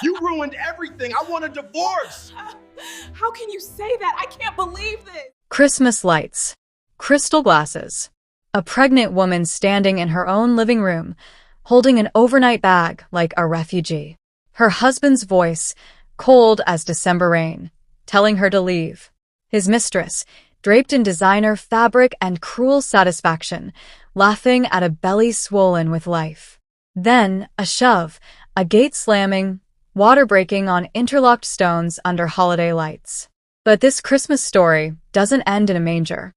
You ruined everything. I want a divorce. How can you say that? I can't believe this. Christmas lights, crystal glasses, a pregnant woman standing in her own living room, holding an overnight bag like a refugee. Her husband's voice, cold as December rain, telling her to leave. His mistress, draped in designer fabric and cruel satisfaction, laughing at a belly swollen with life. Then, a shove, a gate slamming, water breaking on interlocked stones under holiday lights. But this Christmas story doesn't end in a manger.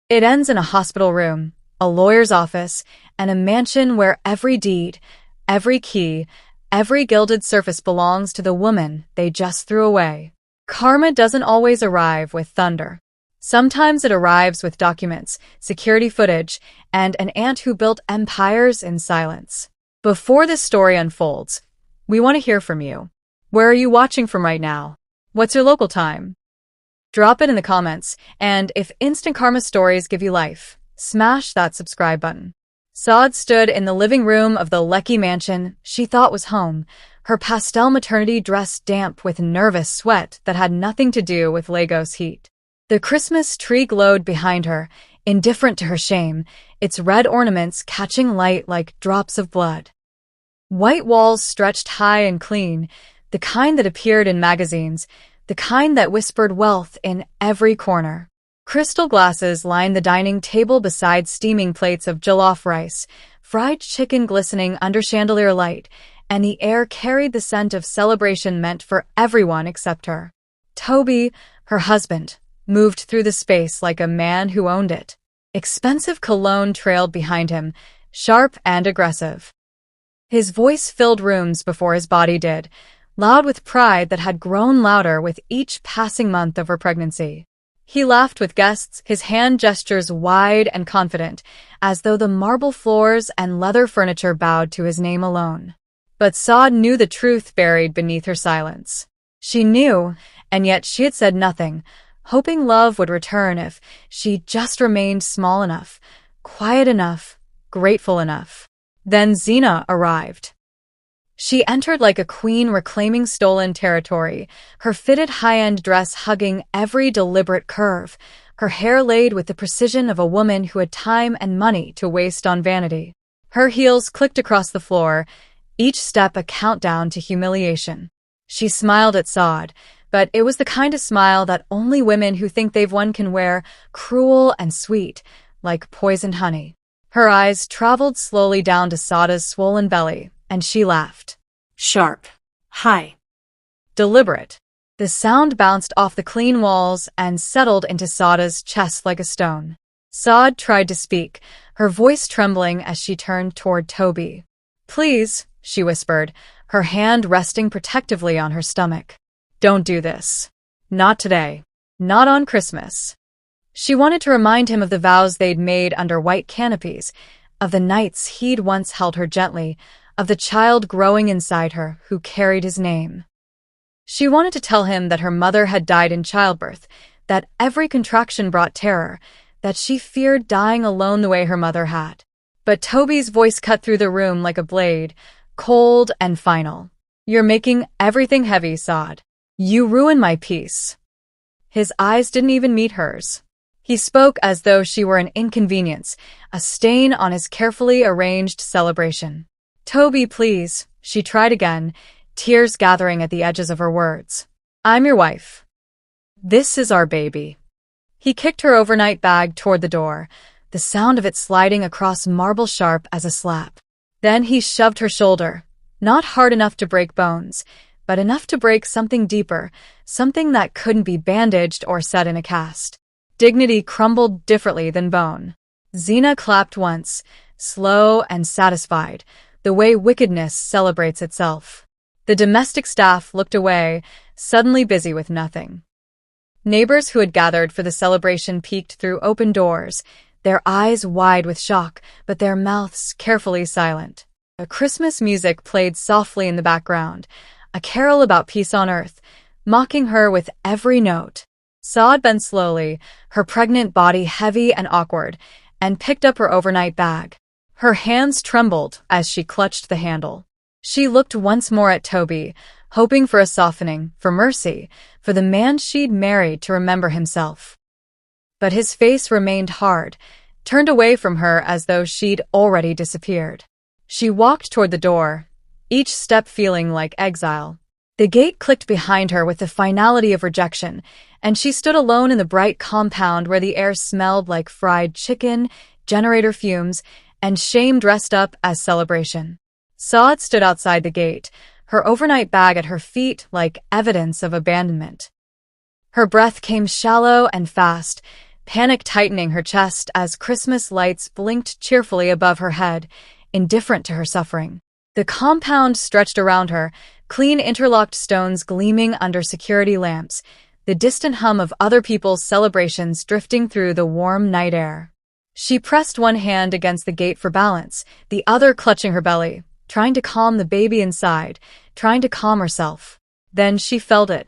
It ends in a hospital room, a lawyer's office, and a mansion where every deed, every key, every gilded surface belongs to the woman they just threw away. Karma doesn't always arrive with thunder. Sometimes it arrives with documents, security footage, and an aunt who built empires in silence. Before this story unfolds, we want to hear from you. Where are you watching from right now? What's your local time? Drop it in the comments, and if instant karma stories give you life, smash that subscribe button. Sade stood in the living room of the Lekki mansion she thought was home, her pastel maternity dress damp with nervous sweat that had nothing to do with Lagos heat. The Christmas tree glowed behind her, indifferent to her shame, its red ornaments catching light like drops of blood. White walls stretched high and clean, the kind that appeared in magazines, the kind that whispered wealth in every corner. Crystal glasses lined the dining table beside steaming plates of jollof rice, fried chicken glistening under chandelier light, and the air carried the scent of celebration meant for everyone except her. Tobi, her husband, moved through the space like a man who owned it. Expensive cologne trailed behind him, sharp and aggressive. His voice filled rooms before his body did, loud with pride that had grown louder with each passing month of her pregnancy. He laughed with guests, his hand gestures wide and confident, as though the marble floors and leather furniture bowed to his name alone. But Sade knew the truth buried beneath her silence. She knew, and yet she had said nothing, hoping love would return if she just remained small enough, quiet enough, grateful enough. Then Zina arrived. She entered like a queen reclaiming stolen territory, her fitted high-end dress hugging every deliberate curve, her hair laid with the precision of a woman who had time and money to waste on vanity. Her heels clicked across the floor, each step a countdown to humiliation. She smiled at Sade, but it was the kind of smile that only women who think they've won can wear, cruel and sweet, like poisoned honey. Her eyes traveled slowly down to Sade's swollen belly, and she laughed. Sharp. High. Deliberate. The sound bounced off the clean walls and settled into Sade's chest like a stone. Sade tried to speak, her voice trembling as she turned toward Tobi. "Please," she whispered, her hand resting protectively on her stomach. "Don't do this. Not today. Not on Christmas." She wanted to remind him of the vows they'd made under white canopies, of the nights he'd once held her gently, of the child growing inside her who carried his name. She wanted to tell him that her mother had died in childbirth, that every contraction brought terror, that she feared dying alone the way her mother had. But Tobi's voice cut through the room like a blade, cold and final. "You're making everything heavy, Sade. You ruin my peace." His eyes didn't even meet hers. He spoke as though she were an inconvenience, a stain on his carefully arranged celebration. "Tobi, please," she tried again, tears gathering at the edges of her words. "I'm your wife. This is our baby." He kicked her overnight bag toward the door, the sound of it sliding across marble sharp as a slap. Then he shoved her shoulder, not hard enough to break bones, but enough to break something deeper, something that couldn't be bandaged or set in a cast. Dignity crumbled differently than bone. Zina clapped once, slow and satisfied, the way wickedness celebrates itself. The domestic staff looked away, suddenly busy with nothing. Neighbors who had gathered for the celebration peeked through open doors, their eyes wide with shock, but their mouths carefully silent. A Christmas music played softly in the background, a carol about peace on earth, mocking her with every note. Sade bent slowly, her pregnant body heavy and awkward, and picked up her overnight bag. Her hands trembled as she clutched the handle. She looked once more at Tobi, hoping for a softening, for mercy, for the man she'd married to remember himself. But his face remained hard, turned away from her as though she'd already disappeared. She walked toward the door, each step feeling like exile. The gate clicked behind her with the finality of rejection, and she stood alone in the bright compound where the air smelled like fried chicken, generator fumes, and shame dressed up as celebration. Sade stood outside the gate, her overnight bag at her feet like evidence of abandonment. Her breath came shallow and fast, panic tightening her chest as Christmas lights blinked cheerfully above her head, indifferent to her suffering. The compound stretched around her, clean interlocked stones gleaming under security lamps, the distant hum of other people's celebrations drifting through the warm night air. She pressed one hand against the gate for balance, the other clutching her belly, trying to calm the baby inside, trying to calm herself. Then she felt it.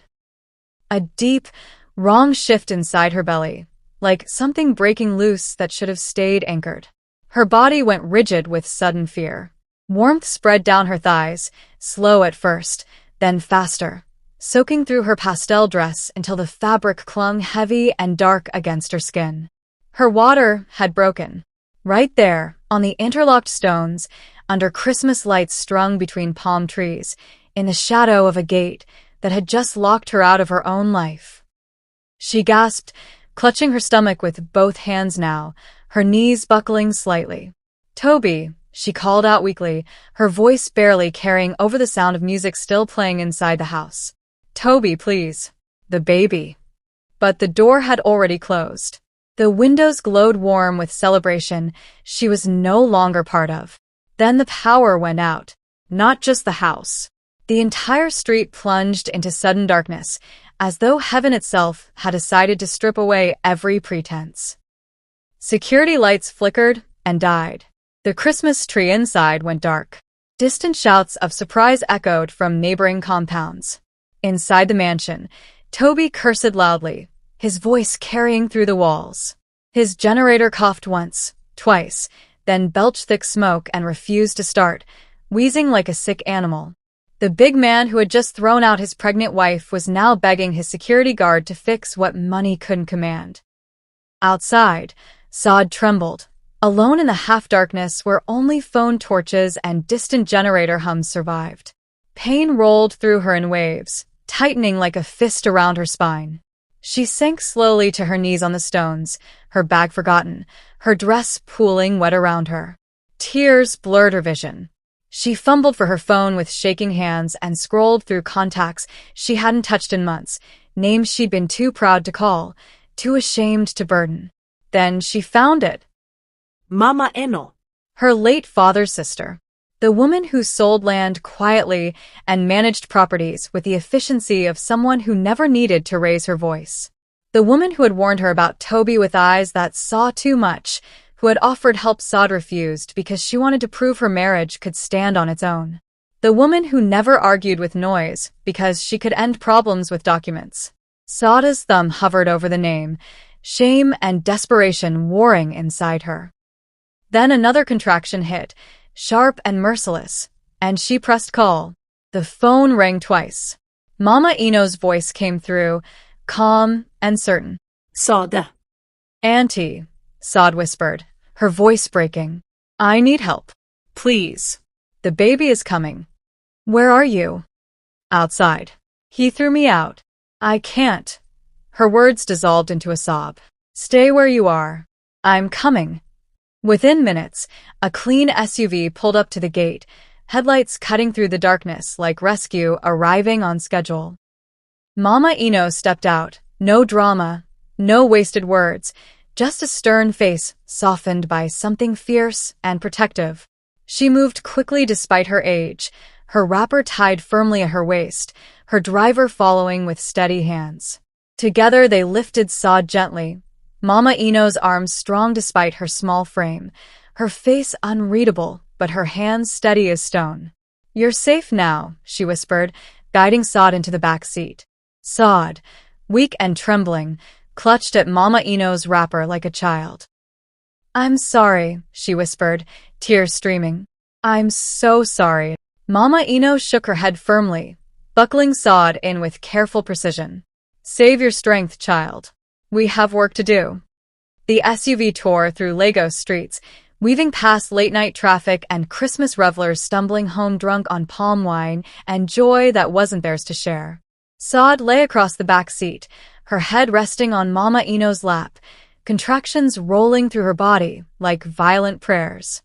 A deep, wrong shift inside her belly, like something breaking loose that should have stayed anchored. Her body went rigid with sudden fear. Warmth spread down her thighs, slow at first, then faster, soaking through her pastel dress until the fabric clung heavy and dark against her skin. Her water had broken. Right there, on the interlocked stones, under Christmas lights strung between palm trees, in the shadow of a gate that had just locked her out of her own life. She gasped, clutching her stomach with both hands now, her knees buckling slightly. "Tobi," she called out weakly, her voice barely carrying over the sound of music still playing inside the house. "Tobi, please. The baby." But the door had already closed. The windows glowed warm with celebration she was no longer part of. Then the power went out. Not just the house. The entire street plunged into sudden darkness, as though heaven itself had decided to strip away every pretense. Security lights flickered and died. The Christmas tree inside went dark. Distant shouts of surprise echoed from neighboring compounds. Inside the mansion, Tobi cursed loudly, his voice carrying through the walls. His generator coughed once, twice, then belched thick smoke and refused to start, wheezing like a sick animal. The big man who had just thrown out his pregnant wife was now begging his security guard to fix what money couldn't command. Outside, Sade trembled, alone in the half-darkness where only phone torches and distant generator hums survived. Pain rolled through her in waves, tightening like a fist around her spine. She sank slowly to her knees on the stones, her bag forgotten, her dress pooling wet around her. Tears blurred her vision. She fumbled for her phone with shaking hands and scrolled through contacts she hadn't touched in months, names she'd been too proud to call, too ashamed to burden. Then she found it. Mama Eno. Her late father's sister. The woman who sold land quietly and managed properties with the efficiency of someone who never needed to raise her voice. The woman who had warned her about Tobi with eyes that saw too much, who had offered help Sade refused because she wanted to prove her marriage could stand on its own. The woman who never argued with noise because she could end problems with documents. Sade's thumb hovered over the name, shame and desperation warring inside her. Then another contraction hit, sharp and merciless, and she pressed call. The phone rang twice. Mama Eno's voice came through, calm and certain. Sade. "Auntie," Sade whispered, her voice breaking. "I need help. Please. The baby is coming." "Where are you?" "Outside. He threw me out. I can't." Her words dissolved into a sob. "Stay where you are. I'm coming." Within minutes, a clean SUV pulled up to the gate, headlights cutting through the darkness like rescue arriving on schedule. Mama Eno stepped out, no drama, no wasted words, just a stern face softened by something fierce and protective. She moved quickly despite her age, her wrapper tied firmly at her waist, her driver following with steady hands. Together they lifted Sade gently, Mama Eno's arms strong despite her small frame, her face unreadable, but her hands steady as stone. "You're safe now," she whispered, guiding Sade into the back seat. Sade, weak and trembling, clutched at Mama Eno's wrapper like a child. "I'm sorry," she whispered, tears streaming. "I'm so sorry." Mama Eno shook her head firmly, buckling Sade in with careful precision. Save your strength, child. We have work to do. The SUV tore through Lagos streets, weaving past late-night traffic and Christmas revelers stumbling home drunk on palm wine and joy that wasn't theirs to share. Sade lay across the back seat, her head resting on Mama Ino's lap, contractions rolling through her body like violent prayers.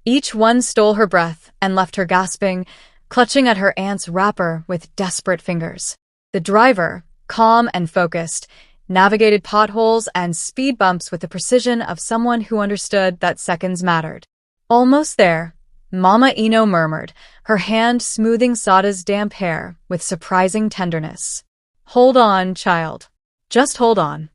Each one stole her breath and left her gasping, clutching at her aunt's wrapper with desperate fingers. The driver, calm and focused, navigated potholes and speed bumps with the precision of someone who understood that seconds mattered. Almost there, Mama Ino murmured, her hand smoothing Sade's damp hair with surprising tenderness. Hold on, child. Just hold on.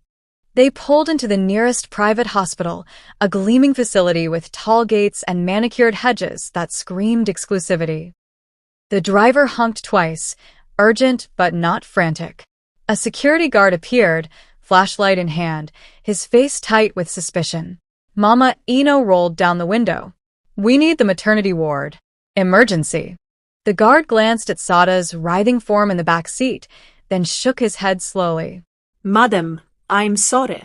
They pulled into the nearest private hospital, a gleaming facility with tall gates and manicured hedges that screamed exclusivity. The driver honked twice, urgent but not frantic. A security guard appeared, flashlight in hand, his face tight with suspicion. Mama Ino rolled down the window. We need the maternity ward. Emergency. The guard glanced at Sade's writhing form in the back seat, then shook his head slowly. Madam, I'm sorry.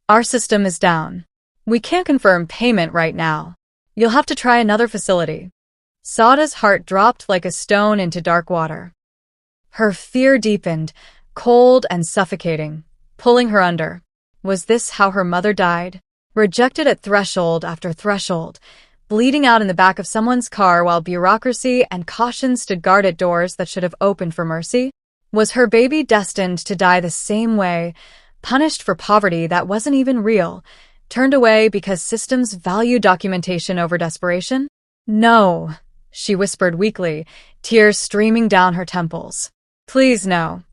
Our system is down. We can't confirm payment right now. You'll have to try another facility. Sade's heart dropped like a stone into dark water. Her fear deepened, cold and suffocating, pulling her under. Was this how her mother died? Rejected at threshold after threshold, bleeding out in the back of someone's car while bureaucracy and caution stood guard at doors that should have opened for mercy? Was her baby destined to die the same way, punished for poverty that wasn't even real, turned away because systems value documentation over desperation? No, she whispered weakly, tears streaming down her temples. Please no.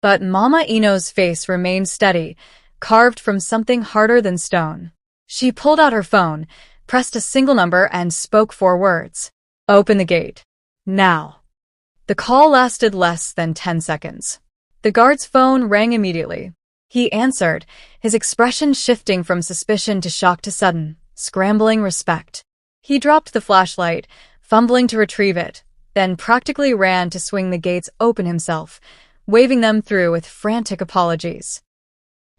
But Mama Ino's face remained steady, carved from something harder than stone. She pulled out her phone, pressed a single number, and spoke 4 words. Open the gate. Now. The call lasted less than 10 seconds. The guard's phone rang immediately. He answered, his expression shifting from suspicion to shock to sudden, scrambling respect. He dropped the flashlight, fumbling to retrieve it, then practically ran to swing the gates open himself, waving them through with frantic apologies.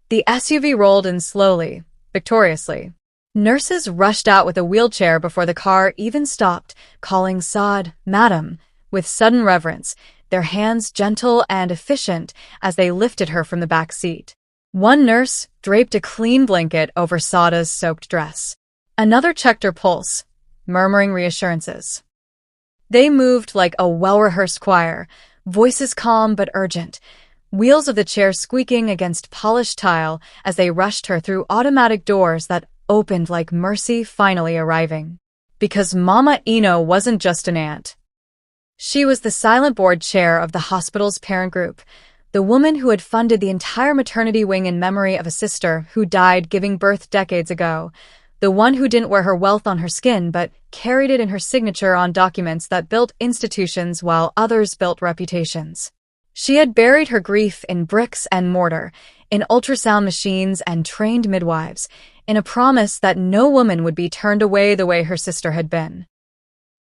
The SUV rolled in slowly, victoriously. Nurses rushed out with a wheelchair before the car even stopped, calling Sade, Madam, with sudden reverence, their hands gentle and efficient as they lifted her from the back seat. One nurse draped a clean blanket over Sade's soaked dress. Another checked her pulse, murmuring reassurances. They moved like a well-rehearsed choir, voices calm but urgent, wheels of the chair squeaking against polished tile as they rushed her through automatic doors that opened like mercy finally arriving. Because Mama Ino wasn't just an aunt. She was the silent board chair of the hospital's parent group, the woman who had funded the entire maternity wing in memory of a sister who died giving birth decades ago, the one who didn't wear her wealth on her skin but carried it in her signature on documents that built institutions while others built reputations. She had buried her grief in bricks and mortar, in ultrasound machines and trained midwives, in a promise that no woman would be turned away the way her sister had been.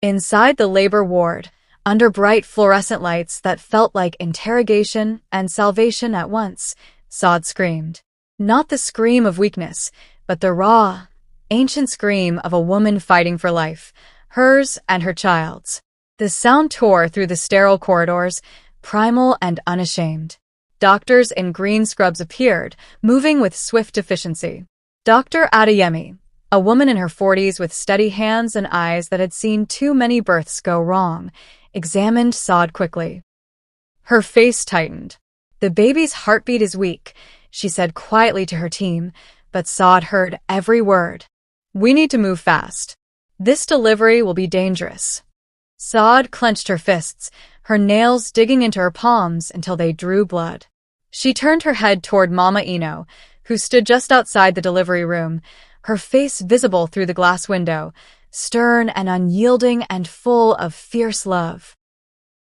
Inside the labor ward, under bright fluorescent lights that felt like interrogation and salvation at once, Sade screamed. Not the scream of weakness, but the raw, ancient scream of a woman fighting for life, hers and her child's. The sound tore through the sterile corridors, primal and unashamed. Doctors in green scrubs appeared, moving with swift efficiency. Dr. Adeyemi, a woman in her 40s with steady hands and eyes that had seen too many births go wrong, examined Sade quickly. Her face tightened. The baby's heartbeat is weak, she said quietly to her team, but Sade heard every word. We need to move fast. This delivery will be dangerous. Sade clenched her fists, her nails digging into her palms until they drew blood. She turned her head toward Mama Ino, who stood just outside the delivery room, her face visible through the glass window, stern and unyielding and full of fierce love.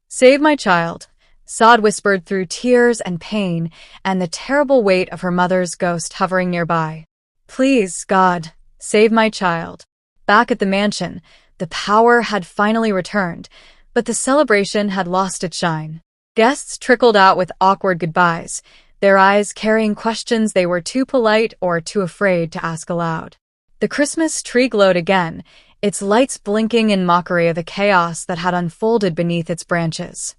Save my child, Sade whispered through tears and pain and the terrible weight of her mother's ghost hovering nearby. Please, God, save my child. Back at the mansion, the power had finally returned, But the celebration had lost its shine. Guests trickled out with awkward goodbyes, their eyes carrying questions they were too polite or too afraid to ask aloud. The Christmas tree glowed again, its lights blinking in mockery of the chaos that had unfolded beneath its branches.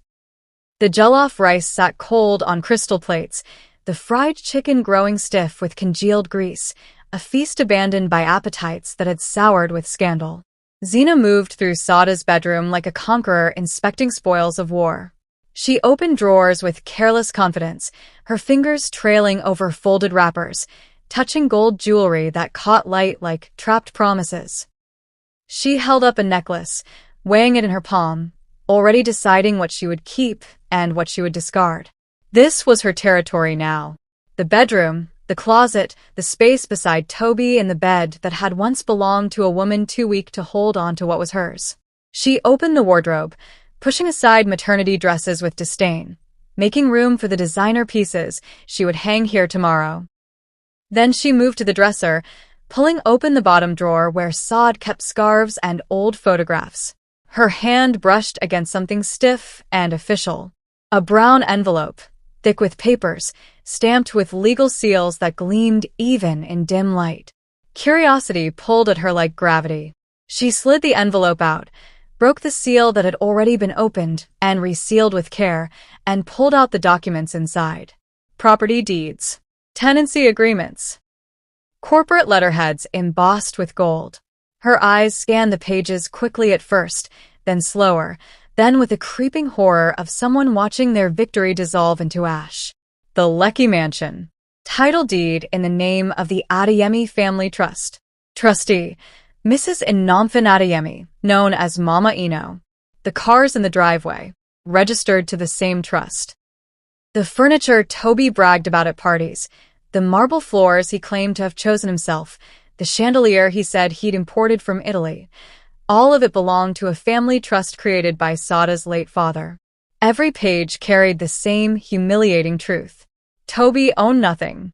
The jollof rice sat cold on crystal plates, the fried chicken growing stiff with congealed grease, a feast abandoned by appetites that had soured with scandal. Zina moved through Sade's bedroom like a conqueror inspecting spoils of war. She opened drawers with careless confidence, her fingers trailing over folded wrappers, touching gold jewelry that caught light like trapped promises. She held up a necklace, weighing it in her palm, already deciding what she would keep and what she would discard. This was her territory now. The bedroom, the closet, the space beside Tobi in the bed that had once belonged to a woman too weak to hold on to what was hers. She opened the wardrobe, pushing aside maternity dresses with disdain, making room for the designer pieces she would hang here tomorrow. Then she moved to the dresser, pulling open the bottom drawer where Sade kept scarves and old photographs. Her hand brushed against something stiff and official. A brown envelope, thick with papers, stamped with legal seals that gleamed even in dim light. Curiosity pulled at her like gravity. She slid the envelope out, broke the seal that had already been opened and resealed with care, and pulled out the documents inside. Property deeds. Tenancy agreements. Corporate letterheads embossed with gold. Her eyes scanned the pages quickly at first, then slower, then with a creeping horror of someone watching their victory dissolve into ash. The Lekki Mansion. Title deed in the name of the Adeyemi Family Trust. Trustee, Mrs. Inamfin Adeyemi, known as Mama Ino. The cars in the driveway, registered to the same trust. The furniture Tobi bragged about at parties, the marble floors he claimed to have chosen himself, the chandelier he said he'd imported from Italy. All of it belonged to a family trust created by Sade's late father. Every page carried the same humiliating truth. Tobi owned nothing.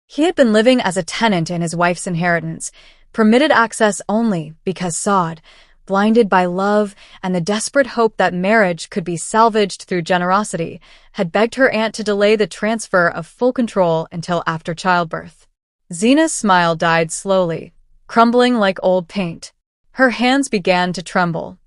He had been living as a tenant in his wife's inheritance, permitted access only because Sade, blinded by love and the desperate hope that marriage could be salvaged through generosity, had begged her aunt to delay the transfer of full control until after childbirth. Zina's smile died slowly, crumbling like old paint. Her hands began to tremble.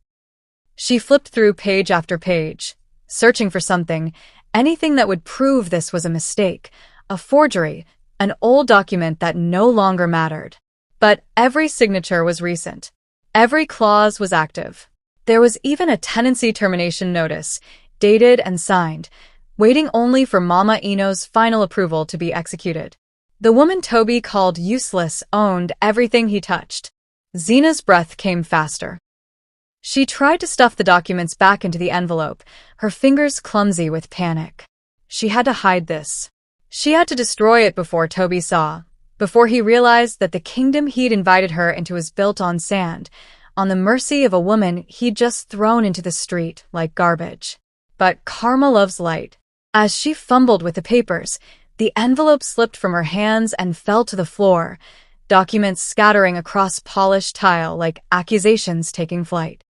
She flipped through page after page, searching for something, anything that would prove this was a mistake, a forgery, an old document that no longer mattered. But every signature was recent. Every clause was active. There was even a tenancy termination notice, dated and signed, waiting only for Mama Ino's final approval to be executed. The woman Tobi called useless owned everything he touched. Zina's breath came faster. She tried to stuff the documents back into the envelope, her fingers clumsy with panic. She had to hide this. She had to destroy it before Tobi saw, before he realized that the kingdom he'd invited her into was built on sand, on the mercy of a woman he'd just thrown into the street like garbage. But karma loves light. As she fumbled with the papers, the envelope slipped from her hands and fell to the floor, documents scattering across polished tile like accusations taking flight.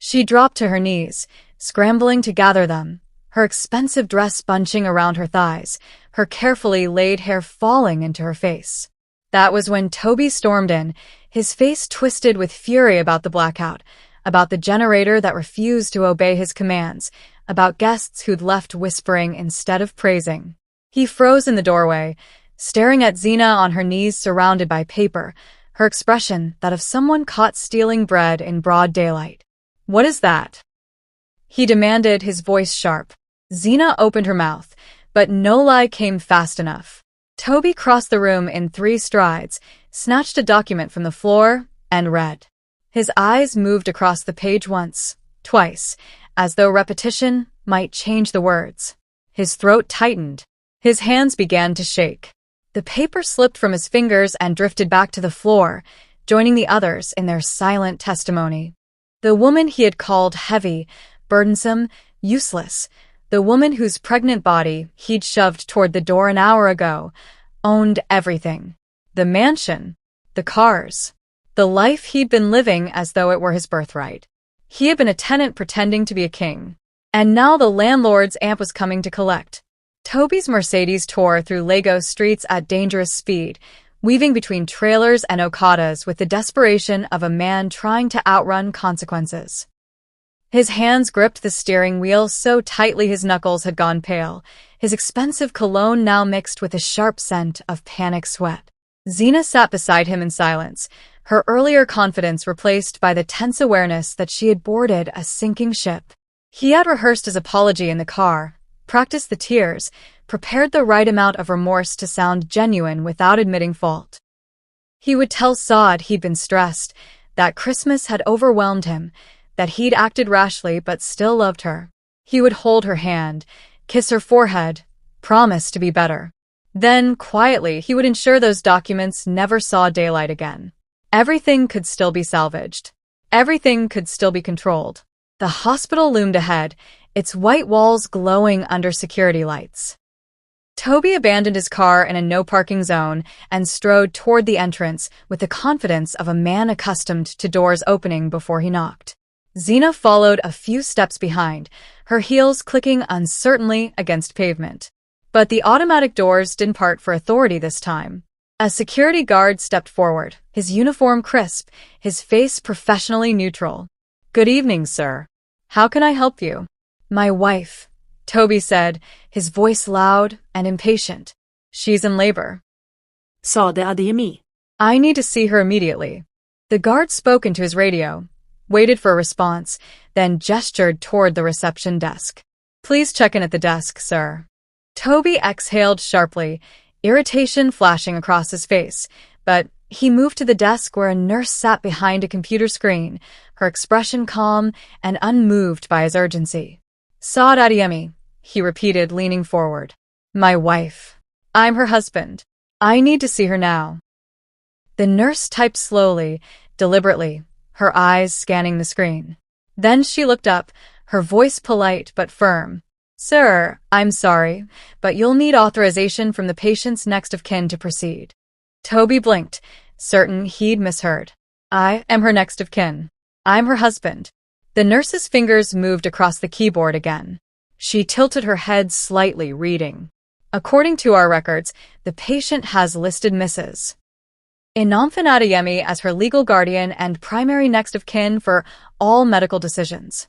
She dropped to her knees, scrambling to gather them, her expensive dress bunching around her thighs, her carefully laid hair falling into her face. That was when Tobi stormed in, his face twisted with fury about the blackout, about the generator that refused to obey his commands, about guests who'd left whispering instead of praising. He froze in the doorway, staring at Zina on her knees surrounded by paper, her expression that of someone caught stealing bread in broad daylight. "What is that?" he demanded, his voice sharp. Zina opened her mouth, but no lie came fast enough. Tobi crossed the room in 3 strides, snatched a document from the floor, and read. His eyes moved across the page once, twice, as though repetition might change the words. His throat tightened. His hands began to shake. The paper slipped from his fingers and drifted back to the floor, joining the others in their silent testimony. The woman he had called heavy, burdensome, useless, the woman whose pregnant body he'd shoved toward the door an hour ago, owned everything. The mansion, the cars, the life he'd been living as though it were his birthright. He had been a tenant pretending to be a king. And now the landlord's aunt was coming to collect. Tobi's Mercedes tore through Lagos streets at dangerous speed, weaving between trailers and okadas with the desperation of a man trying to outrun consequences. His hands gripped the steering wheel so tightly his knuckles had gone pale, his expensive cologne now mixed with a sharp scent of panic sweat. Zina sat beside him in silence, her earlier confidence replaced by the tense awareness that she had boarded a sinking ship. He had rehearsed his apology in the car, practiced the tears, prepared the right amount of remorse to sound genuine without admitting fault. He would tell Sade he'd been stressed, that Christmas had overwhelmed him, that he'd acted rashly but still loved her. He would hold her hand, kiss her forehead, promise to be better. Then, quietly, he would ensure those documents never saw daylight again. Everything could still be salvaged. Everything could still be controlled. The hospital loomed ahead, its white walls glowing under security lights. Tobi abandoned his car in a no-parking zone and strode toward the entrance with the confidence of a man accustomed to doors opening before he knocked. Zina followed a few steps behind, her heels clicking uncertainly against pavement. But the automatic doors didn't part for authority this time. A security guard stepped forward, his uniform crisp, his face professionally neutral. "Good evening, sir. How can I help you?" "My wife," Tobi said, his voice loud and impatient. "She's in labor." Sade Adeyemi. "I need to see her immediately." The guard spoke into his radio, waited for a response, then gestured toward the reception desk. "Please check in at the desk, sir." Tobi exhaled sharply, irritation flashing across his face, but he moved to the desk where a nurse sat behind a computer screen, her expression calm and unmoved by his urgency. "Sade Adeyemi," he repeated, leaning forward. "My wife. I'm her husband. I need to see her now." The nurse typed slowly, deliberately, her eyes scanning the screen. Then she looked up, her voice polite but firm. "Sir, I'm sorry, but you'll need authorization from the patient's next of kin to proceed." Tobi blinked, certain he'd misheard. "I am her next of kin. I'm her husband." The nurse's fingers moved across the keyboard again. She tilted her head slightly, reading. "According to our records, the patient has listed Mrs. Inamfin Adeyemi as her legal guardian and primary next of kin for all medical decisions."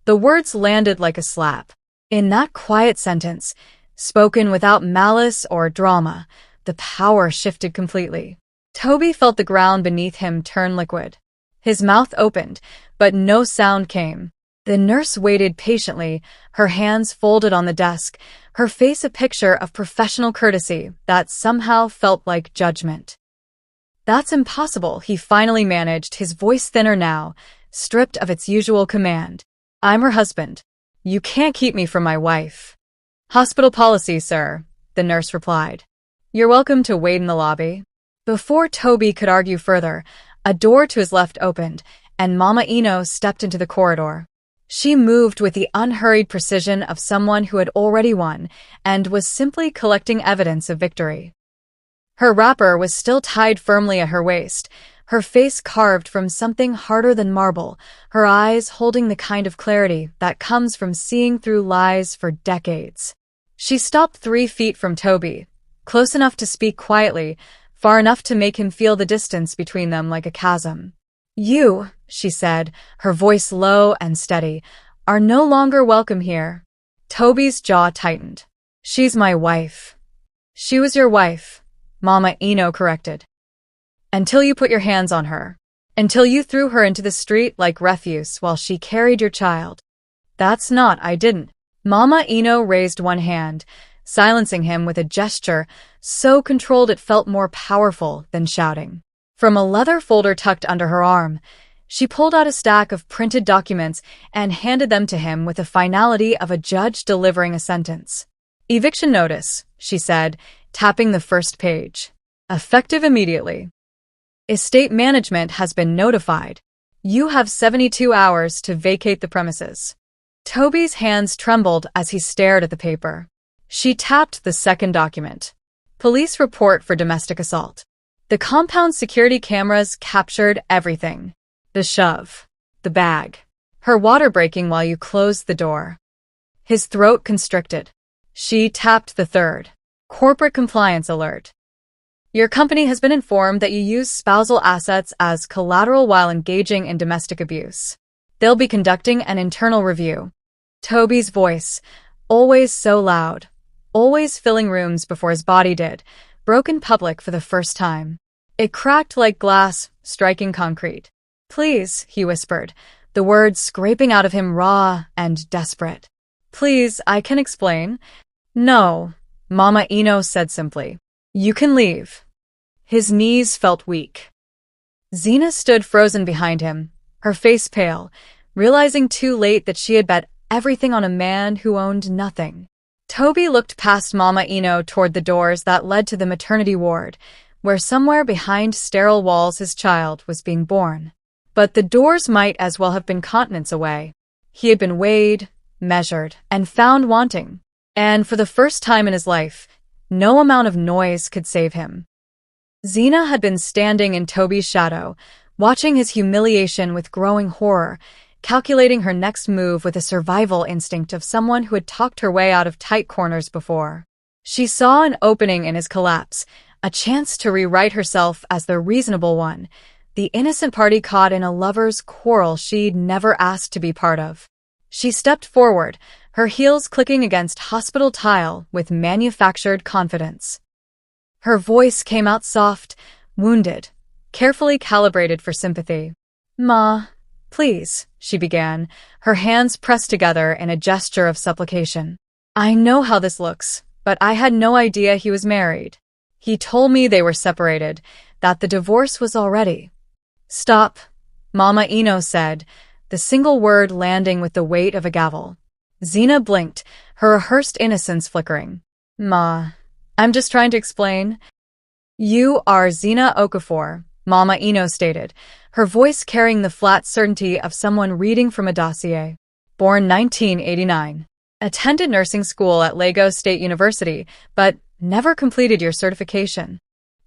The words landed like a slap. In that quiet sentence, spoken without malice or drama, the power shifted completely. Tobi felt the ground beneath him turn liquid. His mouth opened, but no sound came. The nurse waited patiently, her hands folded on the desk, her face a picture of professional courtesy that somehow felt like judgment. "That's impossible," he finally managed, his voice thinner now, stripped of its usual command. "I'm her husband. You can't keep me from my wife." "Hospital policy, sir," the nurse replied. "You're welcome to wait in the lobby." Before Tobi could argue further, a door to his left opened, and Mama Ino stepped into the corridor. She moved with the unhurried precision of someone who had already won and was simply collecting evidence of victory. Her wrapper was still tied firmly at her waist, her face carved from something harder than marble, her eyes holding the kind of clarity that comes from seeing through lies for decades. She stopped 3 feet from Tobi, close enough to speak quietly, far enough to make him feel the distance between them like a chasm. "You," she said, her voice low and steady, "are no longer welcome here." Tobi's jaw tightened. "She's my wife." "She was your wife," Mama Ino corrected. "Until you put your hands on her. Until you threw her into the street like refuse while she carried your child." "That's not, I didn't." Mama Ino raised one hand, silencing him with a gesture so controlled it felt more powerful than shouting. From a leather folder tucked under her arm, she pulled out a stack of printed documents and handed them to him with the finality of a judge delivering a sentence. "Eviction notice," she said, tapping the first page. "Effective immediately. Estate management has been notified. You have 72 hours to vacate the premises." Tobi's hands trembled as he stared at the paper. She tapped the second document. Police report for domestic assault. The compound security cameras captured everything. The shove. The bag. her water breaking while you closed the door. His throat constricted. She tapped the third. Corporate compliance alert. Your company has been informed that you use spousal assets as collateral while engaging in domestic abuse. They'll be conducting an internal review. Tobi's voice, always so loud, always filling rooms before his body did, broke in public for the first time. It cracked like glass, striking concrete. Please, he whispered, the words scraping out of him raw and desperate. Please, I can explain. No, Mama Ino said simply. You can leave. His knees felt weak. Zina stood frozen behind him, her face pale, realizing too late that she had bet everything on a man who owned nothing. Tobi looked past Mama Ino toward the doors that led to the maternity ward, where somewhere behind sterile walls his child was being born. But the doors might as well have been continents away. He had been weighed, measured, and found wanting. And for the first time in his life, no amount of noise could save him. Zina had been standing in Tobi's shadow, watching his humiliation with growing horror, calculating her next move with a survival instinct of someone who had talked her way out of tight corners before. She saw an opening in his collapse, a chance to rewrite herself as the reasonable one, the innocent party caught in a lover's quarrel she'd never asked to be part of. She stepped forward, her heels clicking against hospital tile with manufactured confidence. Her voice came out soft, wounded, carefully calibrated for sympathy. Ma, please, she began, her hands pressed together in a gesture of supplication. I know how this looks, but I had no idea he was married. He told me they were separated, that the divorce was already. Stop, Mama Ino said, the single word landing with the weight of a gavel. Zina blinked, her rehearsed innocence flickering. Ma, I'm just trying to explain. You are Zina Okafor, Mama Ino stated, her voice carrying the flat certainty of someone reading from a dossier. Born 1989. Attended nursing school at Lagos State University, but never completed your certification.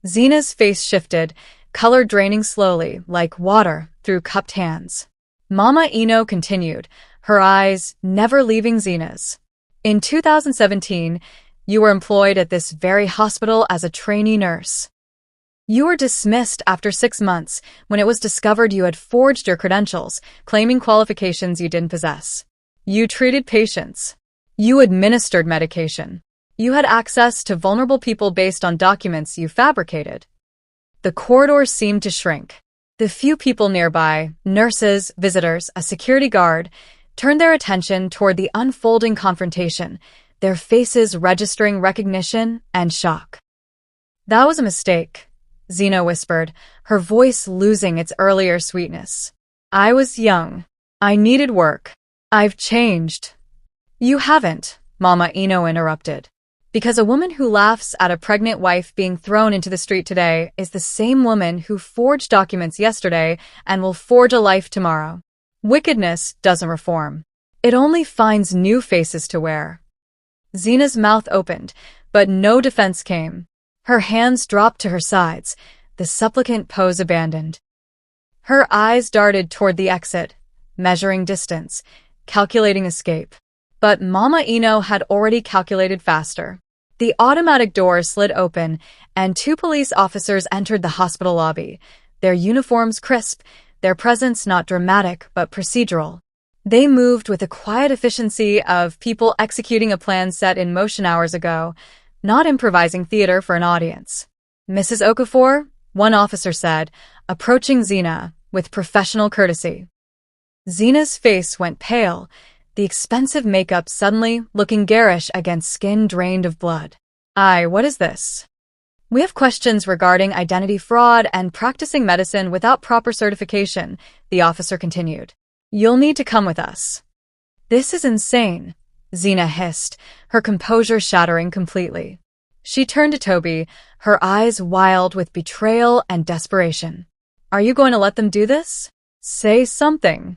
Zina's face shifted, color draining slowly, like water, through cupped hands. Mama Ino continued, her eyes never leaving Zina's. In 2017, you were employed at this very hospital as a trainee nurse. You were dismissed after 6 months when it was discovered you had forged your credentials, claiming qualifications you didn't possess. You treated patients. You administered medication. You had access to vulnerable people based on documents you fabricated. The corridor seemed to shrink. The few people nearby, nurses, visitors, a security guard, turned their attention toward the unfolding confrontation, their faces registering recognition and shock. That was a mistake, Zina whispered, her voice losing its earlier sweetness. I was young. I needed work. I've changed. You haven't, Mama Ino interrupted. Because a woman who laughs at a pregnant wife being thrown into the street today is the same woman who forged documents yesterday and will forge a life tomorrow. Wickedness doesn't reform. It only finds new faces to wear. Zina's mouth opened, but no defense came. Her hands dropped to her sides, the supplicant pose abandoned. Her eyes darted toward the exit, measuring distance, calculating escape. But Mama Ino had already calculated faster. The automatic door slid open, and 2 police officers entered the hospital lobby, their uniforms crisp, their presence not dramatic but procedural. They moved with the quiet efficiency of people executing a plan set in motion hours ago, not improvising theater for an audience. Mrs. Okafor, one officer said, approaching Zina with professional courtesy. Zina's face went pale, the expensive makeup suddenly looking garish against skin drained of blood. What is this? We have questions regarding identity fraud and practicing medicine without proper certification, the officer continued. You'll need to come with us. This is insane, Zina hissed, her composure shattering completely. She turned to Tobi, her eyes wild with betrayal and desperation. Are you going to let them do this? Say something.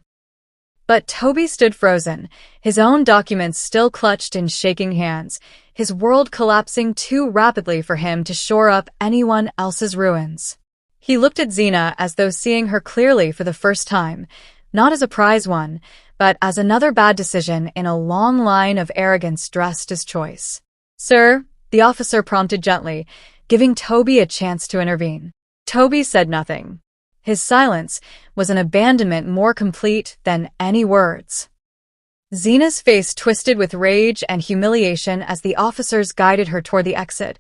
But Tobi stood frozen, his own documents still clutched in shaking hands, his world collapsing too rapidly for him to shore up anyone else's ruins. He looked at Zina as though seeing her clearly for the first time, not as a prize one, but as another bad decision in a long line of arrogance dressed as choice. "Sir," the officer prompted gently, giving Tobi a chance to intervene. Tobi said nothing. His silence was an abandonment more complete than any words. Zina's face twisted with rage and humiliation as the officers guided her toward the exit,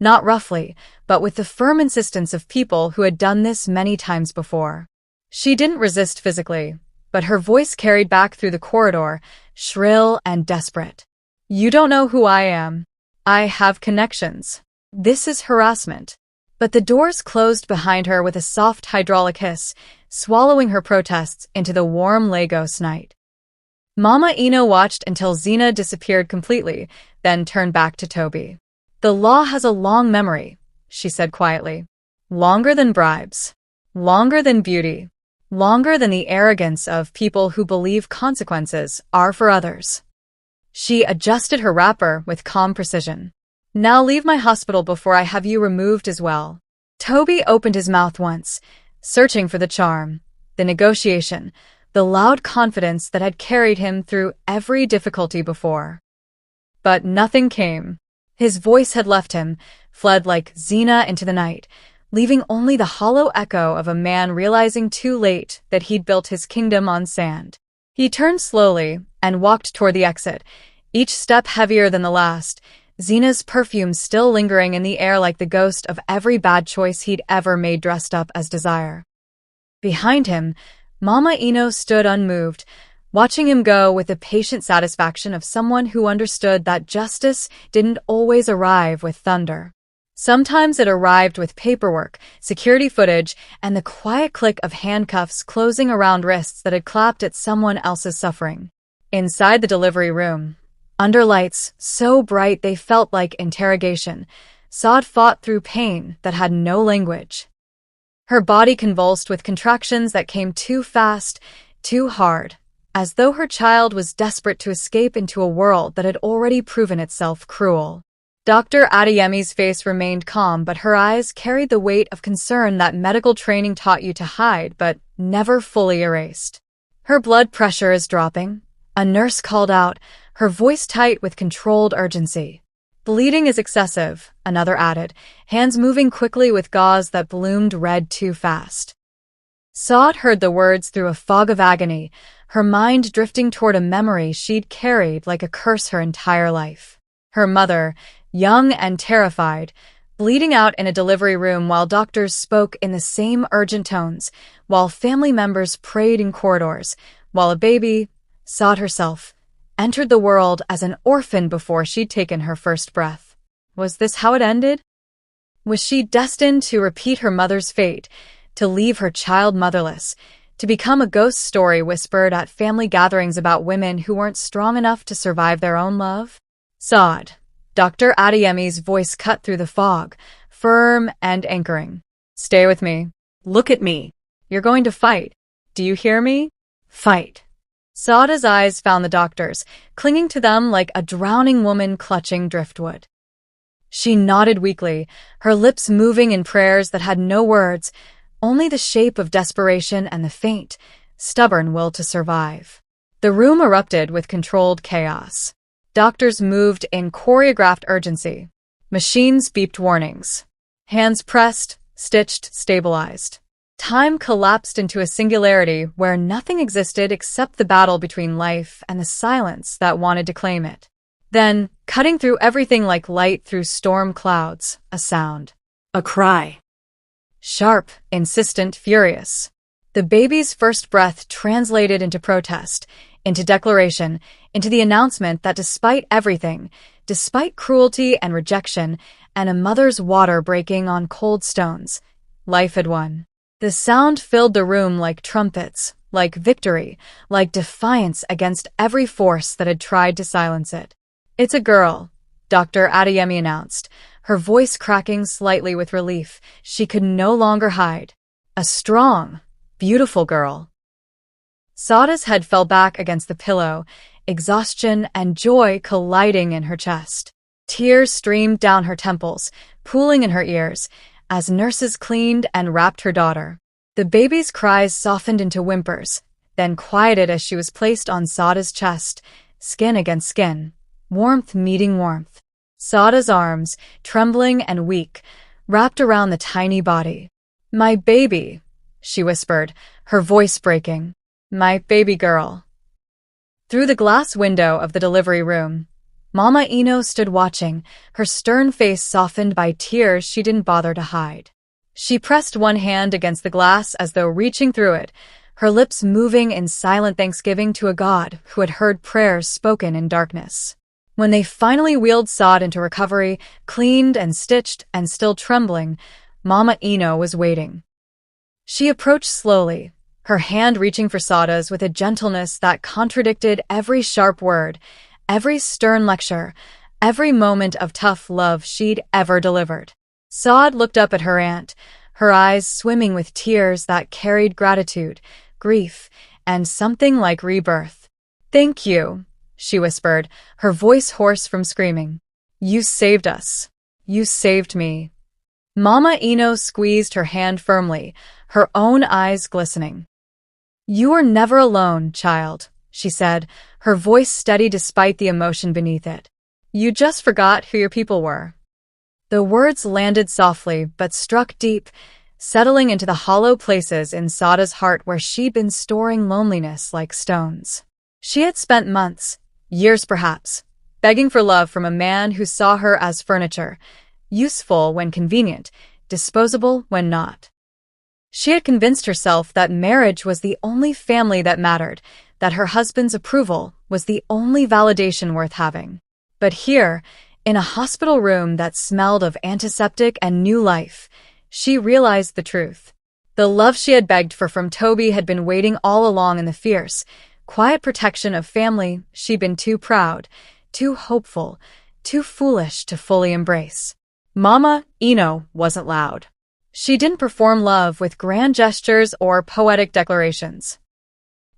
not roughly, but with the firm insistence of people who had done this many times before. She didn't resist physically, but her voice carried back through the corridor, shrill and desperate. "You don't know who I am. I have connections. This is harassment." But the doors closed behind her with a soft hydraulic hiss, swallowing her protests into the warm Lagos night. Mama Ino watched until Zina disappeared completely, then turned back to Tobi. "The law has a long memory," she said quietly. "Longer than bribes. Longer than beauty. Longer than the arrogance of people who believe consequences are for others." She adjusted her wrapper with calm precision. "Now leave my hospital before I have you removed as well." Tobi opened his mouth once, searching for the charm, the negotiation, the loud confidence that had carried him through every difficulty before. But nothing came. His voice had left him, fled like Zina into the night, leaving only the hollow echo of a man realizing too late that he'd built his kingdom on sand. He turned slowly and walked toward the exit, each step heavier than the last, Zina's perfume still lingering in the air like the ghost of every bad choice he'd ever made dressed up as desire. Behind him, Mama Ino stood unmoved, watching him go with the patient satisfaction of someone who understood that justice didn't always arrive with thunder. Sometimes it arrived with paperwork, security footage, and the quiet click of handcuffs closing around wrists that had clapped at someone else's suffering. Inside the delivery room, under lights so bright they felt like interrogation, Sade fought through pain that had no language. Her body convulsed with contractions that came too fast, too hard, as though her child was desperate to escape into a world that had already proven itself cruel. Dr. Adeyemi's face remained calm, but her eyes carried the weight of concern that medical training taught you to hide but never fully erased. "Her blood pressure is dropping," a nurse called out, her voice tight with controlled urgency. "Bleeding is excessive," another added, hands moving quickly with gauze that bloomed red too fast. Sade heard the words through a fog of agony, her mind drifting toward a memory she'd carried like a curse her entire life. Her mother, young and terrified, bleeding out in a delivery room while doctors spoke in the same urgent tones, while family members prayed in corridors, while a baby, Sade herself, entered the world as an orphan before she'd taken her first breath. Was this how it ended? Was she destined to repeat her mother's fate, to leave her child motherless, to become a ghost story whispered at family gatherings about women who weren't strong enough to survive their own love? "Sade," Dr. Adeyemi's voice cut through the fog, firm and anchoring. "Stay with me. Look at me. You're going to fight. Do you hear me? Fight." Sade's eyes found the doctor's, clinging to them like a drowning woman clutching driftwood. She nodded weakly, her lips moving in prayers that had no words, only the shape of desperation and the faint, stubborn will to survive. The room erupted with controlled chaos. Doctors moved in choreographed urgency. Machines beeped warnings. Hands pressed, stitched, stabilized. Time collapsed into a singularity where nothing existed except the battle between life and the silence that wanted to claim it. Then, cutting through everything like light through storm clouds, a sound. A cry. Sharp, insistent, furious. The baby's first breath translated into protest, into declaration, into the announcement that despite everything, despite cruelty and rejection, and a mother's water breaking on cold stones, life had won. The sound filled the room like trumpets, like victory, like defiance against every force that had tried to silence it. "It's a girl," Dr. Adeyemi announced, her voice cracking slightly with relief. She could no longer hide. "A strong, beautiful girl." Sade's head fell back against the pillow, exhaustion and joy colliding in her chest. Tears streamed down her temples, pooling in her ears, as nurses cleaned and wrapped her daughter. The baby's cries softened into whimpers, then quieted as she was placed on Sade's chest, skin against skin, warmth meeting warmth. Sade's arms, trembling and weak, wrapped around the tiny body. "My baby," she whispered, her voice breaking. "My baby girl." Through the glass window of the delivery room, Mama Ino stood watching, her stern face softened by tears she didn't bother to hide. She pressed one hand against the glass as though reaching through it, her lips moving in silent thanksgiving to a God who had heard prayers spoken in darkness. When they finally wheeled Sade into recovery, cleaned and stitched and still trembling, Mama Ino was waiting. She approached slowly, her hand reaching for Sade's with a gentleness that contradicted every sharp word, every stern lecture, every moment of tough love she'd ever delivered. Sade looked up at her aunt, her eyes swimming with tears that carried gratitude, grief, and something like rebirth. "Thank you," she whispered, her voice hoarse from screaming. "You saved us. You saved me." Mama Ino squeezed her hand firmly, her own eyes glistening. "You are never alone, child," she said, her voice steady despite the emotion beneath it. "You just forgot who your people were." The words landed softly but struck deep, settling into the hollow places in Sade's heart where she'd been storing loneliness like stones. She had spent months, years perhaps, begging for love from a man who saw her as furniture, useful when convenient, disposable when not. She had convinced herself that marriage was the only family that mattered, that her husband's approval was the only validation worth having. But here, in a hospital room that smelled of antiseptic and new life, she realized the truth. The love she had begged for from Tobi had been waiting all along in the fierce, quiet protection of family she'd been too proud, too hopeful, too foolish to fully embrace. Mama Ino wasn't loud. She didn't perform love with grand gestures or poetic declarations.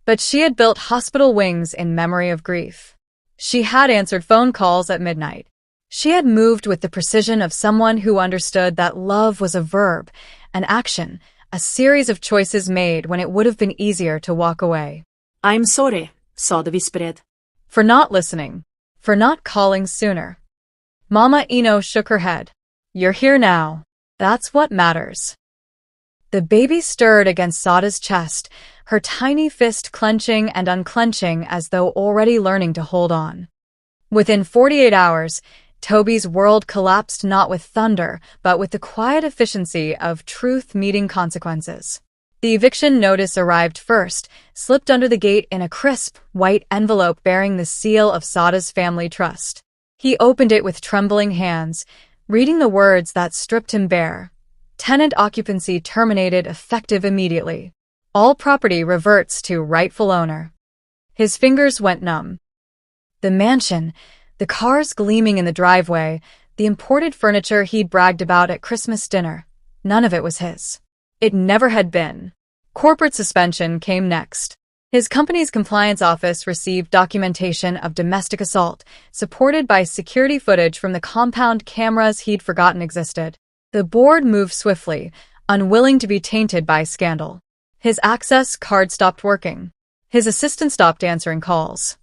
But she had built hospital wings in memory of grief. She had answered phone calls at midnight. She had moved with the precision of someone who understood that love was a verb, an action, a series of choices made when it would have been easier to walk away. "I'm sorry," Sade whispered. For not listening, for not calling sooner. Mama Ino shook her head. "You're here now. That's what matters." The baby stirred against Sade's chest, her tiny fist clenching and unclenching as though already learning to hold on. Within 48 hours, Tobi's world collapsed not with thunder, but with the quiet efficiency of truth meeting consequences. The eviction notice arrived first, slipped under the gate in a crisp, white envelope bearing the seal of Sade's family trust. He opened it with trembling hands, reading the words that stripped him bare. Tenant occupancy terminated effective immediately. All property reverts to rightful owner. His fingers went numb. The mansion, the cars gleaming in the driveway, the imported furniture he'd bragged about at Christmas dinner, none of it was his. It never had been. Corporate suspension came next. His company's compliance office received documentation of domestic assault, supported by security footage from the compound cameras he'd forgotten existed. The board moved swiftly, unwilling to be tainted by scandal. His access card stopped working. His assistant stopped answering calls.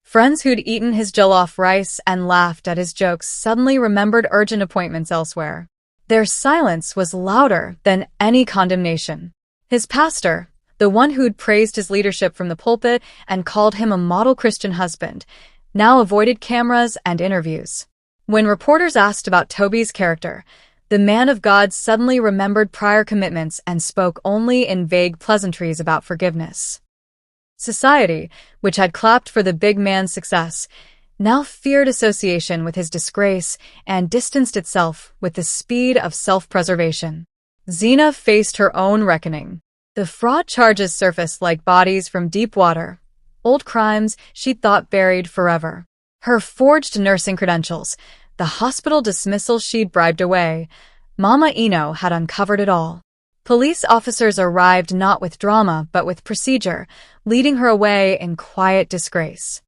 Friends who'd eaten his jollof rice and laughed at his jokes suddenly remembered urgent appointments elsewhere. Their silence was louder than any condemnation. His pastor, the one who'd praised his leadership from the pulpit and called him a model Christian husband, now avoided cameras and interviews. When reporters asked about Tobi's character, the man of God suddenly remembered prior commitments and spoke only in vague pleasantries about forgiveness. Society, which had clapped for the big man's success, now feared association with his disgrace and distanced itself with the speed of self-preservation. Zina faced her own reckoning. The fraud charges surfaced like bodies from deep water, old crimes she'd thought buried forever. Her forged nursing credentials, the hospital dismissal she'd bribed away, Mama Ino had uncovered it all. Police officers arrived not with drama but with procedure, leading her away in quiet disgrace.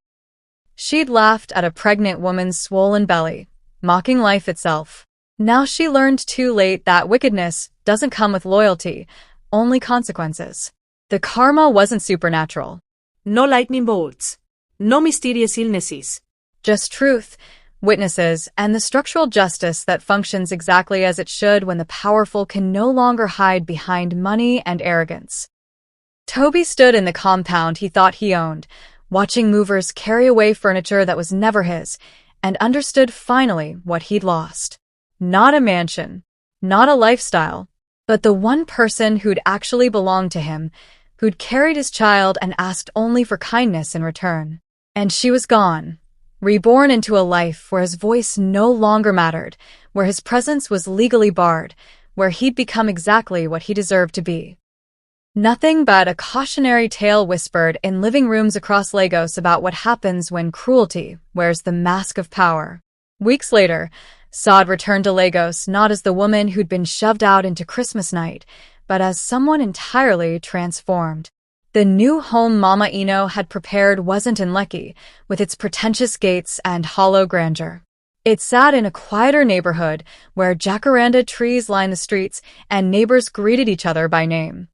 She'd laughed at a pregnant woman's swollen belly, mocking life itself. Now she learned too late that wickedness doesn't come with loyalty, only consequences. The karma wasn't supernatural. No lightning bolts. No mysterious illnesses. Just truth, witnesses, and the structural justice that functions exactly as it should when the powerful can no longer hide behind money and arrogance. Tobi stood in the compound he thought he owned, watching movers carry away furniture that was never his, and understood finally what he'd lost. Not a mansion, not a lifestyle, but the one person who'd actually belonged to him, who'd carried his child and asked only for kindness in return. And she was gone, reborn into a life where his voice no longer mattered, where his presence was legally barred, where he'd become exactly what he deserved to be. Nothing but a cautionary tale whispered in living rooms across Lagos about what happens when cruelty wears the mask of power. Weeks later, Sade returned to Lagos not as the woman who'd been shoved out into Christmas night, but as someone entirely transformed. The new home Mama Ino had prepared wasn't in Lekki, with its pretentious gates and hollow grandeur. It sat in a quieter neighborhood where jacaranda trees lined the streets and neighbors greeted each other by name.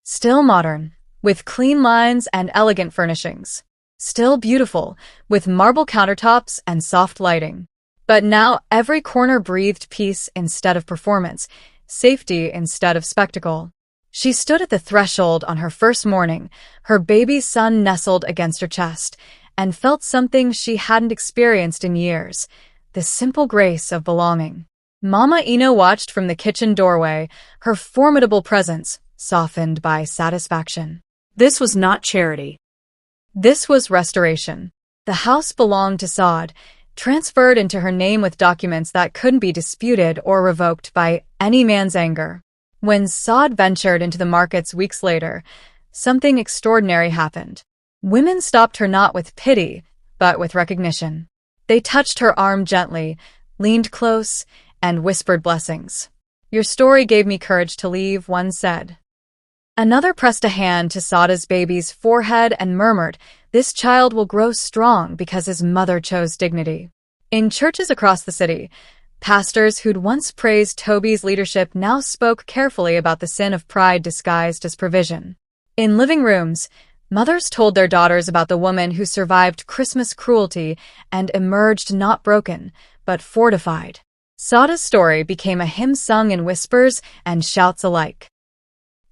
Still modern, with clean lines and elegant furnishings. Still beautiful, with marble countertops and soft lighting. But now every corner breathed peace instead of performance, safety instead of spectacle. She stood at the threshold on her first morning, her baby son nestled against her chest, and felt something she hadn't experienced in years, the simple grace of belonging. Mama Ino watched from the kitchen doorway, her formidable presence softened by satisfaction. This was not charity. This was restoration. The house belonged to Sade, transferred into her name with documents that couldn't be disputed or revoked by any man's anger. When Sade ventured into the markets weeks later, something extraordinary happened. Women stopped her not with pity, but with recognition. They touched her arm gently, leaned close, and whispered blessings. "Your story gave me courage to leave," one said. Another pressed a hand to Sade's baby's forehead and murmured, "This child will grow strong because his mother chose dignity." In churches across the city, pastors who'd once praised Tobi's leadership now spoke carefully about the sin of pride disguised as provision. In living rooms, mothers told their daughters about the woman who survived Christmas cruelty and emerged not broken, but fortified. Sade's story became a hymn sung in whispers and shouts alike.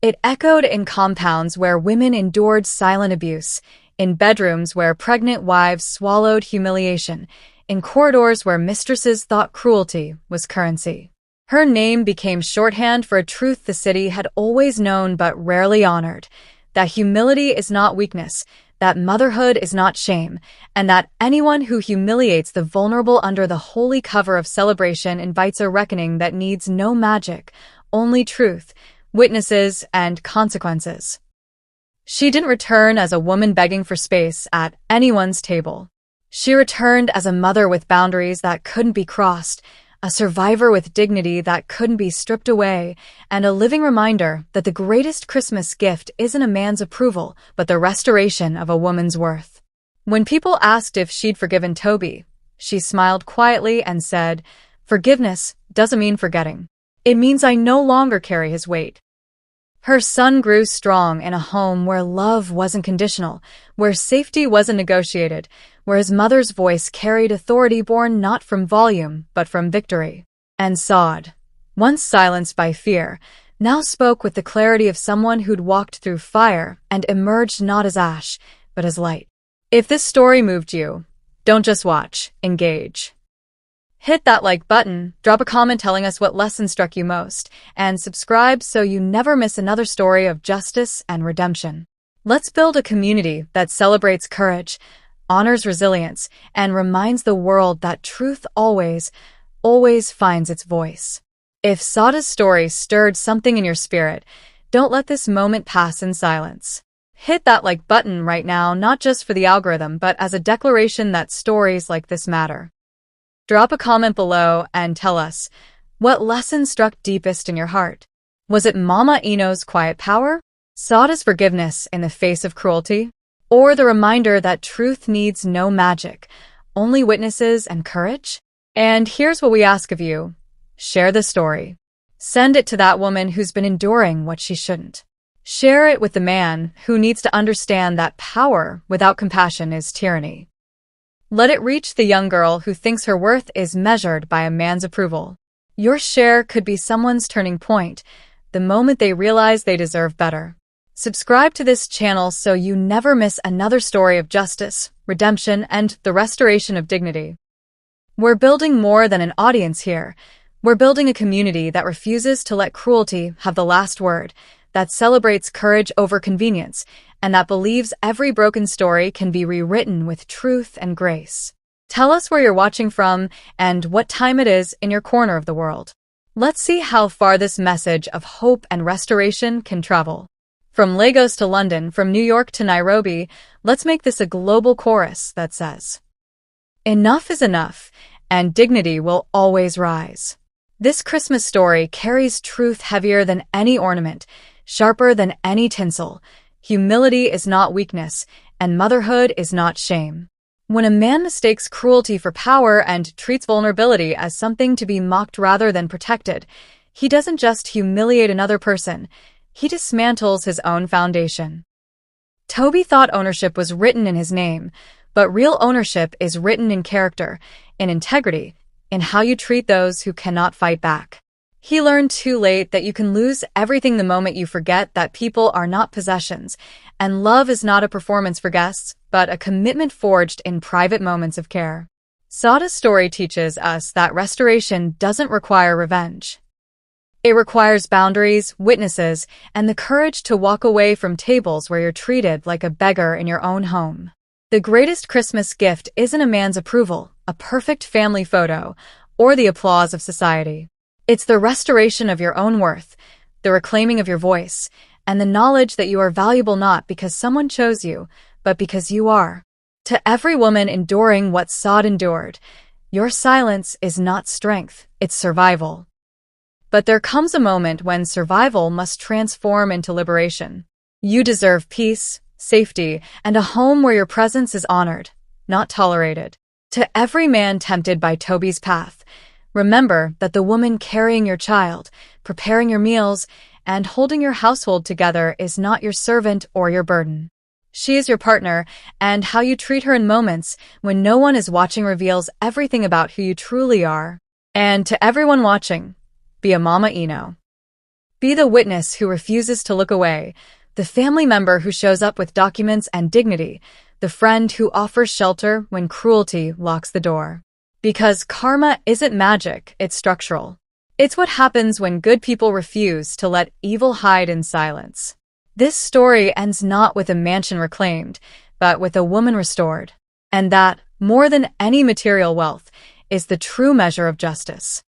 It echoed in compounds where women endured silent abuse, in bedrooms where pregnant wives swallowed humiliation, in corridors where mistresses thought cruelty was currency. Her name became shorthand for a truth the city had always known but rarely honored, that humility is not weakness, that motherhood is not shame, and that anyone who humiliates the vulnerable under the holy cover of celebration invites a reckoning that needs no magic, only truth, witnesses, and consequences. She didn't return as a woman begging for space at anyone's table. She returned as a mother with boundaries that couldn't be crossed, a survivor with dignity that couldn't be stripped away, and a living reminder that the greatest Christmas gift isn't a man's approval, but the restoration of a woman's worth. When people asked if she'd forgiven Tobi, she smiled quietly and said, "Forgiveness doesn't mean forgetting. It means I no longer carry his weight." Her son grew strong in a home where love wasn't conditional, where safety wasn't negotiated, where his mother's voice carried authority born not from volume, but from victory. And Sade, once silenced by fear, now spoke with the clarity of someone who'd walked through fire and emerged not as ash, but as light. If this story moved you, don't just watch, engage. Hit that like button, drop a comment telling us what lesson struck you most, and subscribe so you never miss another story of justice and redemption. Let's build a community that celebrates courage, honors resilience, and reminds the world that truth always, always finds its voice. If Sade's story stirred something in your spirit, don't let this moment pass in silence. Hit that like button right now, not just for the algorithm, but as a declaration that stories like this matter. Drop a comment below and tell us, what lesson struck deepest in your heart? Was it Mama Ino's quiet power? Sade's forgiveness in the face of cruelty? Or the reminder that truth needs no magic, only witnesses and courage? And here's what we ask of you. Share the story. Send it to that woman who's been enduring what she shouldn't. Share it with the man who needs to understand that power without compassion is tyranny. Let it reach the young girl who thinks her worth is measured by a man's approval. Your share could be someone's turning point, the moment they realize they deserve better. Subscribe to this channel so you never miss another story of justice, redemption, and the restoration of dignity. We're building more than an audience here. We're building a community that refuses to let cruelty have the last word, that celebrates courage over convenience, and that believes every broken story can be rewritten with truth and grace. Tell us where you're watching from and what time it is in your corner of the world. Let's see how far this message of hope and restoration can travel. From Lagos to London, from New York to Nairobi, let's make this a global chorus that says, "Enough is enough, and dignity will always rise." This Christmas story carries truth heavier than any ornament, sharper than any tinsel. Humility is not weakness, and motherhood is not shame. When a man mistakes cruelty for power and treats vulnerability as something to be mocked rather than protected, he doesn't just humiliate another person, he dismantles his own foundation. Tobi thought ownership was written in his name, but real ownership is written in character, in integrity, in how you treat those who cannot fight back. He learned too late that you can lose everything the moment you forget that people are not possessions, and love is not a performance for guests, but a commitment forged in private moments of care. Sade's story teaches us that restoration doesn't require revenge. It requires boundaries, witnesses, and the courage to walk away from tables where you're treated like a beggar in your own home. The greatest Christmas gift isn't a man's approval, a perfect family photo, or the applause of society. It's the restoration of your own worth, the reclaiming of your voice, and the knowledge that you are valuable not because someone chose you, but because you are. To every woman enduring what Sade endured, your silence is not strength, it's survival. But there comes a moment when survival must transform into liberation. You deserve peace, safety, and a home where your presence is honored, not tolerated. To every man tempted by Tobi's path, remember that the woman carrying your child, preparing your meals, and holding your household together is not your servant or your burden. She is your partner, and how you treat her in moments when no one is watching reveals everything about who you truly are. And to everyone watching, be a Mama Eno. Be the witness who refuses to look away, the family member who shows up with documents and dignity, the friend who offers shelter when cruelty locks the door. Because karma isn't magic, it's structural. It's what happens when good people refuse to let evil hide in silence. This story ends not with a mansion reclaimed, but with a woman restored. And that, more than any material wealth, is the true measure of justice.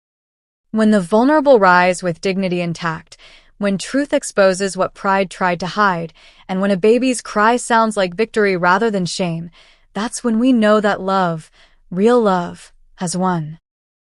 When the vulnerable rise with dignity intact, when truth exposes what pride tried to hide, and when a baby's cry sounds like victory rather than shame, that's when we know that love, real love, has won.